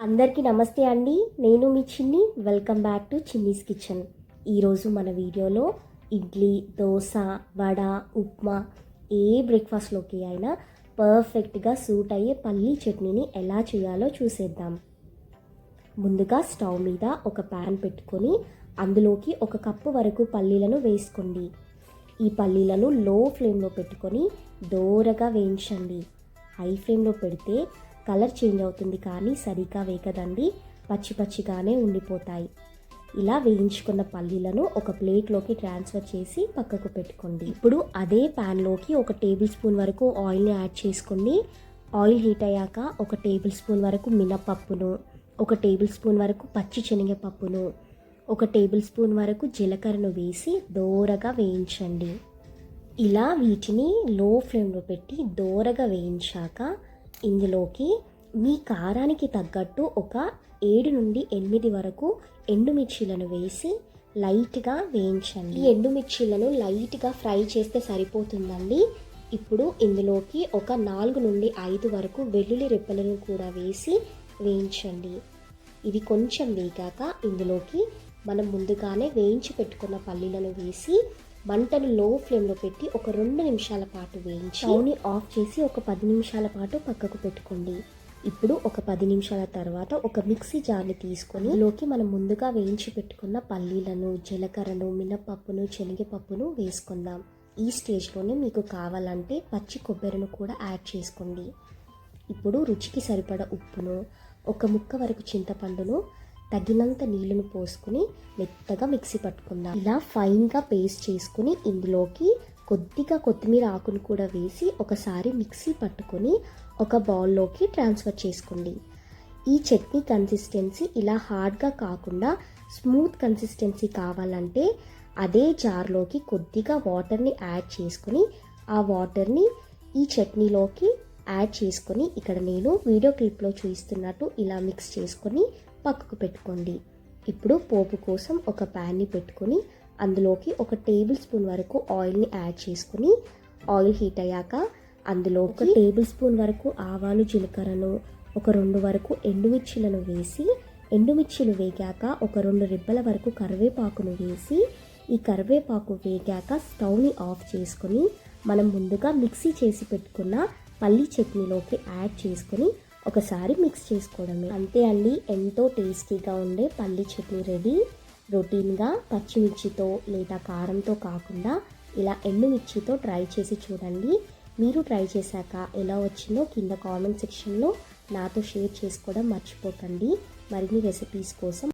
అందరికీ నమస్తే అండి. నేను మీ చిన్ని. Welcome back to Chinni's kitchen. ఈరోజు మన వీడియోలో ఇడ్లీ, దోశ, వడ, ఉప్మా ఏ బ్రేక్ఫాస్ట్లోకి అయినా పర్ఫెక్ట్గా సూట్ అయ్యే పల్లీ చట్నీని ఎలా చేయాలో చూసేద్దాం. ముందుగా స్టవ్ మీద ఒక ప్యాన్ పెట్టుకొని అందులోకి 1 కప్పు వరకు పల్లీలను వేసుకోండి. ఈ పల్లీలను లో ఫ్లేమ్లో పెట్టుకొని దోరగా వేయించండి. హై ఫ్లేమ్లో పెడితే కలర్ చేంజ్ అవుతుంది, కానీ సరిగా వేగదండి, పచ్చి పచ్చిగానే ఉండిపోతాయి. ఇలా వేయించుకున్న పల్లీలను ఒక ప్లేట్లోకి ట్రాన్స్ఫర్ చేసి పక్కకు పెట్టుకోండి. ఇప్పుడు అదే ప్యాన్లోకి 1 టేబుల్ స్పూన్ వరకు ఆయిల్ని యాడ్ చేసుకోండి. ఆయిల్ హీట్ అయ్యాక 1 టేబుల్ స్పూన్ వరకు మినపప్పును, 1 టేబుల్ స్పూన్ వరకు పచ్చి శనగపప్పును, 1 టేబుల్ స్పూన్ వరకు జీలకర్రను వేసి దోరగా వేయించండి. ఇలా వీటిని లో ఫ్లేమ్లో పెట్టి దోరగా వేయించాక ఇందులోకి మీ కారానికి తగ్గట్టు ఒక 7 నుండి 8 వరకు ఎండుమిర్చీలను వేసి లైట్గా వేయించండి. ఈ ఎండుమిర్చీలను లైట్గా ఫ్రై చేస్తే సరిపోతుందండి. ఇప్పుడు ఇందులోకి ఒక 4 నుండి 5 వరకు వెల్లుల్లి రెప్పలను కూడా వేసి వేయించండి. ఇవి కొంచెం వేగాక ఇందులోకి మనం ముందుగానే వేయించి పెట్టుకున్న పల్లీలను వేసి మంటను లో ఫ్లేమ్లో పెట్టి ఒక 2 నిమిషాల పాటు వేయించి స్టవ్ని ఆఫ్ చేసి ఒక 10 నిమిషాల పాటు పక్కకు పెట్టుకోండి. ఇప్పుడు ఒక 10 నిమిషాల తర్వాత ఒక మిక్సీ జార్ని తీసుకొని ఇందులోకి మనం ముందుగా వేయించి పెట్టుకున్న పల్లీలను, జీలకర్రను, మినపప్పును, శనగపప్పును వేసుకుందాం. ఈ స్టేజ్లోనే మీకు కావాలంటే పచ్చి కొబ్బరిను కూడా యాడ్ చేసుకోండి. ఇప్పుడు రుచికి సరిపడా ఉప్పును, 1 ముక్క వరకు చింతపండును, తగినంత నీళ్ళను పోసుకుని మెత్తగా మిక్సీ పట్టుకుందాం. ఇలా ఫైన్గా పేస్ట్ చేసుకుని ఇందులోకి కొద్దిగా కొత్తిమీర ఆకును కూడా వేసి ఒకసారి మిక్సీ పట్టుకొని ఒక బౌల్లోకి ట్రాన్స్ఫర్ చేసుకోండి. ఈ చట్నీ కన్సిస్టెన్సీ ఇలా హార్డ్గా కాకుండా స్మూత్ కన్సిస్టెన్సీ కావాలంటే అదే జార్లోకి కొద్దిగా వాటర్ని యాడ్ చేసుకుని ఆ వాటర్ని ఈ చట్నీలోకి యాడ్ చేసుకొని ఇక్కడ నేను వీడియో క్లిప్లో చూపిస్తున్నట్టు ఇలా మిక్స్ చేసుకొని పక్కకు పెట్టుకోండి. ఇప్పుడు పోపు కోసం ఒక ప్యాన్ని పెట్టుకొని అందులోకి 1 టేబుల్ స్పూన్ వరకు ఆయిల్ని యాడ్ చేసుకుని ఆయిల్ హీట్ అయ్యాక అందులో 1 టేబుల్ స్పూన్ వరకు ఆవాలు, జీలకర్రను, ఒక 2 వరకు ఎండుమిర్చీలను వేసి ఎండుమిర్చీలు వేగాక ఒక 2 రెబ్బల వరకు కరివేపాకును వేసి ఈ కరివేపాకు వేగాక స్టవ్ని ఆఫ్ చేసుకొని మనం ముందుగా మిక్సీ చేసి పెట్టుకున్న పల్లీ చట్నీలోకి యాడ్ చేసుకొని ఒకసారి మిక్స్ చేసుకోవడమే. అంతే అండి, ఎంతో టేస్టీగా ఉండే పల్లీ చట్నీ రెడీ. రొటీన్గా పచ్చిమిర్చితో లేదా కారంతో కాకుండా ఇలా ఎండుమిర్చితో ట్రై చేసి చూడండి. మీరు ట్రై చేశాక ఎలా వచ్చిందో కింద కామెంట్ సెక్షన్లో నాతో షేర్ చేసుకోవడం మర్చిపోకండి. మరిన్ని రెసిపీస్ కోసం